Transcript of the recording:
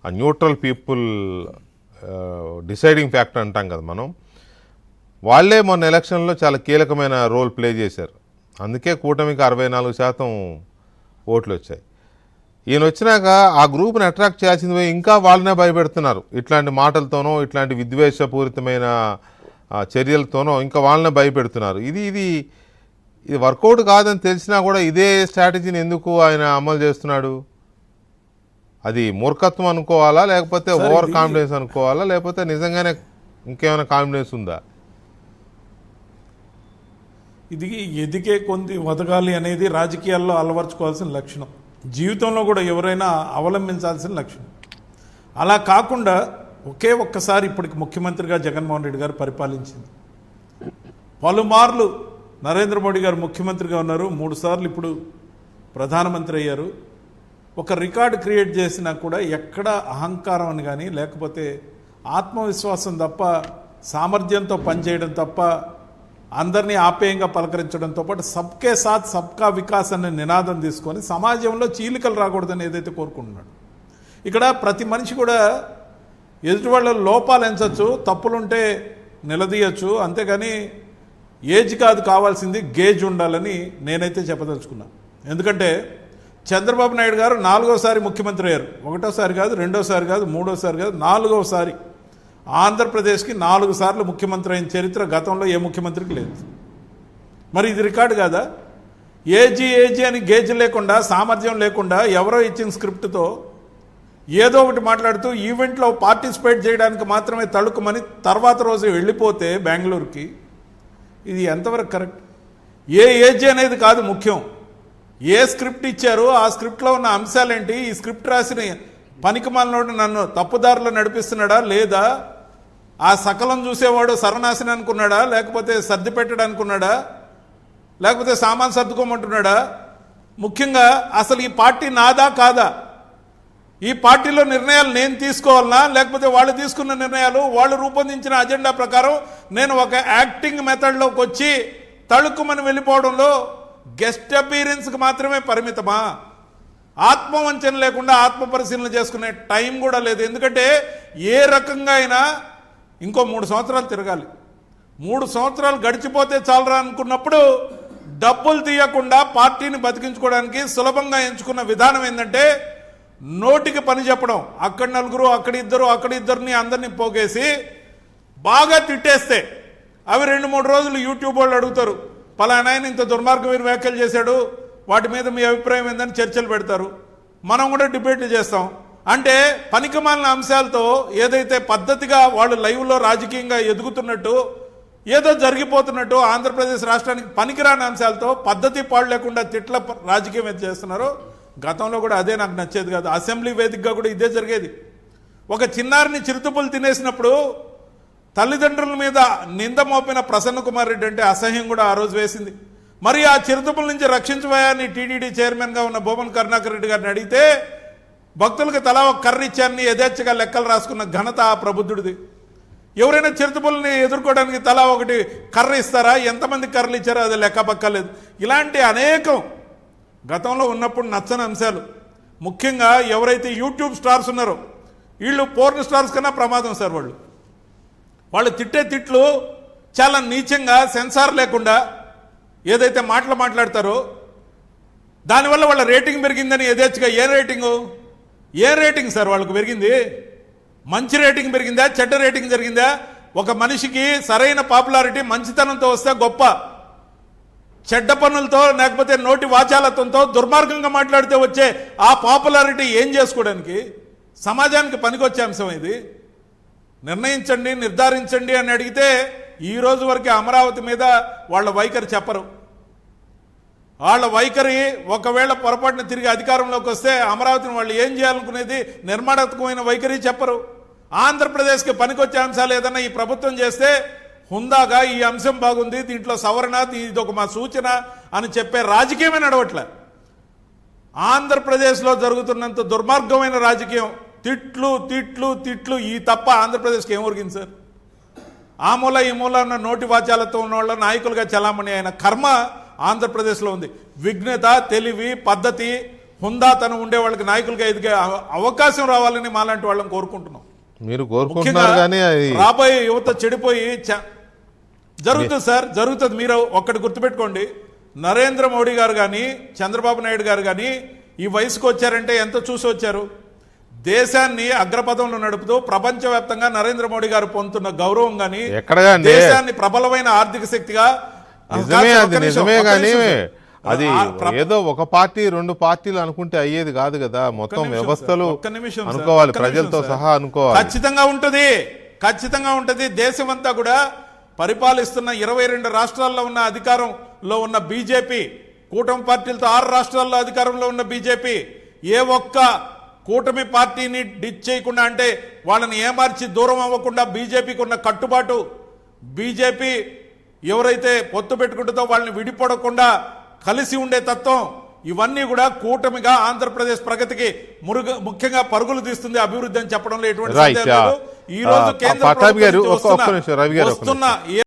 ఆ neutral people deciding factor అంటాం కదా మనం, వాళ్ళే మొన్న ఎలక్షన్లో చాలా కీలకమైన రోల్ ప్లే చేశారు. అందుకే కూటమికి 64% ఓట్లు వచ్చాయి. ఈయన వచ్చినాక ఆ గ్రూప్ని అట్రాక్ట్ చేయాల్సింది పోయి ఇంకా వాళ్ళనే భయపెడుతున్నారు. ఇట్లాంటి మాటలతోనో ఇట్లాంటి విద్వేషపూరితమైన చర్యలతోనో ఇంకా వాళ్ళనే భయపెడుతున్నారు. ఇది వర్కౌట్ కాదని తెలిసినా కూడా ఇదే స్ట్రాటజీని ఎందుకు ఆయన అమలు చేస్తున్నాడు? అది మూర్ఖత్వం అనుకోవాలా, లేకపోతే ఓవర్ కాన్ఫిడెన్స్ అనుకోవాలా, లేకపోతే నిజంగానే ఇంకేమైనా కాన్ఫిడెన్స్ ఉందా? ఇది ఎదిగే కొంది వదగాలి అనేది రాజకీయాల్లో అలవర్చుకోవాల్సిన లక్షణం, జీవితంలో కూడా ఎవరైనా అవలంబించాల్సిన లక్షణం. అలా కాకుండా ఒక్కసారి ఇప్పటికి ముఖ్యమంత్రిగా జగన్మోహన్ రెడ్డి గారు పరిపాలించింది. పలుమార్లు నరేంద్ర మోడీ గారు ముఖ్యమంత్రిగా ఉన్నారు, 3 సార్లు ఇప్పుడు ప్రధానమంత్రి అయ్యారు. ఒక రికార్డు క్రియేట్ చేసినా కూడా ఎక్కడ అహంకారం అని కానీ, లేకపోతే ఆత్మవిశ్వాసం తప్ప, సామర్థ్యంతో పనిచేయడం తప్ప, అందరినీ ఆప్యాయంగా పలకరించడంతో పాటు సబ్కే సాత్ సబ్కా వికాస్ అనే నినాదం తీసుకొని సమాజంలో చీలికలు రాకూడదని ఏదైతే కోరుకుంటున్నాడు. ఇక్కడ ప్రతి మనిషి కూడా ఎదుటి వాళ్ళ లోపాలు ఎంచచ్చు, తప్పులుంటే నిలదీయచ్చు, అంతేగాని ఏజ్ కాదు కావాల్సింది గేజ్ ఉండాలని నేనైతే చెప్పదలుచుకున్నాను. ఎందుకంటే చంద్రబాబు నాయుడు గారు 4వసారి ముఖ్యమంత్రి అయ్యారు. 1వసారి కాదు, 2వసారి కాదు, 3వసారి కాదు, 4వసారి ఆంధ్రప్రదేశ్కి 4 సార్లు ముఖ్యమంత్రి అయిన చరిత్ర గతంలో ఏ ముఖ్యమంత్రికి లేదు. మరి ఇది రికార్డు కాదా? ఏజీ అని గేజ్ లేకుండా, సామర్థ్యం లేకుండా, ఎవరో ఇచ్చిన స్క్రిప్ట్తో ఏదో ఒకటి మాట్లాడుతూ ఈవెంట్లో పార్టిసిపేట్ చేయడానికి మాత్రమే తళుకుమని తర్వాత రోజు వెళ్ళిపోతే బెంగళూరుకి, ఇది ఎంతవరకు కరెక్ట్? ఏ ఏజీ అనేది కాదు ముఖ్యం, ఏ స్క్రిప్ట్ ఇచ్చారు, ఆ స్క్రిప్ట్లో ఉన్న అంశాలేంటి, ఈ స్క్రిప్ట్ రాసిన పనికిమాలినోడు నన్ను తప్పుదారిలో నడిపిస్తున్నాడా లేదా, ఆ సకలం చూసేవాడు సర్వనాశనం అనుకున్నాడా, లేకపోతే సర్ది పెట్టడానికి ఉన్నాడా, లేకపోతే సామాన్ సర్దుకోమంటున్నాడా? ముఖ్యంగా అసలు ఈ పార్టీ నాదా కాదా? ఈ పార్టీలో నిర్ణయాలు నేను తీసుకోవాలనా, లేకపోతే వాళ్ళు తీసుకున్న నిర్ణయాలు, వాళ్ళు రూపొందించిన అజెండా ప్రకారం నేను ఒక యాక్టింగ్ మెథడ్లోకి వచ్చి తళుక్కుమని వెళ్ళిపోవడంలో గెస్ట్ అపీరెన్స్కి మాత్రమే పరిమితమా? ఆత్మవంచన లేకుండా ఆత్మ పరిశీలన చేసుకునే టైం కూడా లేదు. ఎందుకంటే ఏ రకంగా అయినా ఇంకో 3 సంవత్సరాలు తిరగాలి. 3 సంవత్సరాలు గడిచిపోతే చాలరా అనుకున్నప్పుడు డబ్బులు తీయకుండా పార్టీని బతికించుకోవడానికి సులభంగా ఎంచుకున్న విధానం ఏంటంటే నోటికి పని చెప్పడం. అక్కడ 4, అక్కడ ఇద్దరిని అందరినీ పోగేసి బాగా తిట్టేస్తే అవి 2-3 రోజులు యూట్యూబ్ వాళ్ళు అడుగుతారు, పలానా ఆయన ఇంత దుర్మార్గమైన వ్యాఖ్యలు చేశాడు, వాటి మీద మీ అభిప్రాయం ఏందని చర్చలు పెడతారు. మనం కూడా డిబేట్లు చేస్తాం. అంటే పనికిమాలిన అంశాలతో ఏదైతే పద్ధతిగా వాళ్ళు లైవ్లో రాజకీయంగా ఎదుగుతున్నట్టు, ఏదో జరిగిపోతున్నట్టు, ఆంధ్రప్రదేశ్ రాష్ట్రానికి పనికిరాని అంశాలతో పద్ధతి పాడు లేకుండా తిట్ల రాజకీయం ఏది చేస్తున్నారో గతంలో కూడా అదే నాకు నచ్చేది కాదు. అసెంబ్లీ వేదికగా కూడా ఇదే జరిగేది. ఒక చిన్నారిని చిరుతుపులు తినేసినప్పుడు తల్లిదండ్రుల మీద నింద మోపిన ప్రసన్న కుమార్ రెడ్డి అంటే అసహ్యం కూడా ఆ రోజు వేసింది. మరి ఆ చిరుతుపుల నుంచి రక్షించబోయాన్ని టీటీడీ చైర్మన్గా ఉన్న భూమన్ కరుణాకర్ రెడ్డి గారిని అడిగితే భక్తులకు తలా ఒక కర్ర ఇచ్చారని యథేచ్ఛగా లెక్కలు రాసుకున్న ఘనత ఆ ప్రబుద్ధుడిది. ఎవరైనా చిరుతుపుల్ని ఎదుర్కోవడానికి తలా ఒకటి కర్ర ఇస్తారా? ఎంతమంది కర్రలు ఇచ్చారో అది లెక్క పక్కలేదు. ఇలాంటి అనేకం గతంలో ఉన్నప్పుడు నచ్చని అంశాలు, ముఖ్యంగా ఎవరైతే యూట్యూబ్ స్టార్స్ ఉన్నారో వీళ్ళు పోర్న్ స్టార్స్ కన్నా ప్రమాదం సార్. వాళ్ళు తిట్టే తిట్లు చాలా నీచంగా, సెన్సార్ లేకుండా ఏదైతే మాటలు మాట్లాడతారో దానివల్ల వాళ్ళ రేటింగ్ పెరిగిందని యథేచ్ఛగా. ఏ రేటింగ్ సార్ వాళ్ళకు పెరిగింది? మంచి రేటింగ్ పెరిగిందా, చెడ్డ రేటింగ్ జరిగిందా? ఒక మనిషికి సరైన పాపులారిటీ మంచితనంతో వస్తే గొప్ప, చెడ్డ పనులతో లేకపోతే నోటి వాచాలతో దుర్మార్గంగా మాట్లాడితే వచ్చే ఆ పాపులారిటీ ఏం చేసుకోవడానికి? సమాజానికి పనికొచ్చే అంశం ఇది. నిర్ణయించండి, నిర్ధారించండి అని అడిగితే ఈ రోజు వరకు అమరావతి మీద వాళ్ళ వైఖరి చెప్పరు. వాళ్ళ వైఖరి ఒకవేళ పొరపాటున తిరిగి అధికారంలోకి వస్తే అమరావతిని వాళ్ళు ఏం చేయాలనుకునేది నిర్మాణాత్మకమైన వైఖరి చెప్పరు. ఆంధ్రప్రదేశ్కి పనికొచ్చే అంశాలు ఏదన్నా ఈ ప్రభుత్వం చేస్తే హుందాగా ఈ అంశం బాగుంది, దీంట్లో సవరణ, ఇది ఒక మా సూచన అని చెప్పే రాజకీయమే నడవట్లే. ఆంధ్రప్రదేశ్లో జరుగుతున్నంత దుర్మార్గమైన రాజకీయం, తిట్లు తిట్లు తిట్లు, ఈ తప్ప ఆంధ్రప్రదేశ్కి ఏం ఒరిగింది సార్? ఆ మూల ఈ మూల ఉన్న నోటి వాచాలతో ఉన్న వాళ్ళ నాయకులుగా చలామణి అయిన కర్మ ఆంధ్రప్రదేశ్లో ఉంది. విఘ్నత, తెలివి, పద్ధతి, హుందాతనం ఉండే వాళ్ళకి నాయకులుగా ఎదిగే అవకాశం రావాలని మాలాంటి వాళ్ళని కోరుకుంటున్నాం. మీరు కోరుకుంటున్నారు కానీ అది రాబోయే యువత చెడిపోయి జరుగుతుంది సార్, జరుగుతుంది. మీరు ఒక్కటి గుర్తుపెట్టుకోండి, నరేంద్ర మోడీ గారు కానీ చంద్రబాబు నాయుడు గారు కానీ ఈ వయసుకు వచ్చారంటే ఎంత చూసి వచ్చారు? దేశాన్ని అగ్రపథంలో నడుపుతూ ప్రపంచవ్యాప్తంగా నరేంద్ర మోడీ గారు పొందుతున్న గౌరవం కానీ దేశాన్ని ప్రబలమైన ఆర్థిక శక్తిగా నిజమే కానీ అది ఏదో ఒక పార్టీ రెండు పార్టీలు అనుకుంటే అయ్యేది కాదు కదా. మొత్తం వ్యవస్థలు అనుకోవాలి, ప్రజలతో సహా అనుకోవాలి. ఖచ్చితంగా ఉంటది, ఖచ్చితంగా ఉంటది. దేశం అంతా కూడా పరిపాలిస్తున్న 22 రాష్ట్రాల్లో ఉన్న అధికారంలో ఉన్న బీజేపీ, కూటమి పార్టీలతో 6 రాష్ట్రాల్లో అధికారంలో ఉన్న బీజేపీ ఏ ఒక్క కూటమి పార్టీని డిచ్ చేయకుండా, అంటే వాళ్ళని ఏమార్చి దూరం అవ్వకుండా బీజేపీకి ఉన్న కట్టుబాటు, బీజేపీ ఎవరైతే పొత్తు పెట్టుకుంటుందో వాళ్ళని విడిపడకుండా కలిసి ఉండే తత్వం, ఇవన్నీ కూడా కూటమిగా ఆంధ్రప్రదేశ్ ప్రగతికి ముఖ్యంగా పరుగులు తీస్తుంది, అభివృద్ధి అని చెప్పడంలో ఎటువంటి సందేహం లేదు. ఈ రోజు కేంద్ర ప్రభుత్వం వస్తున్న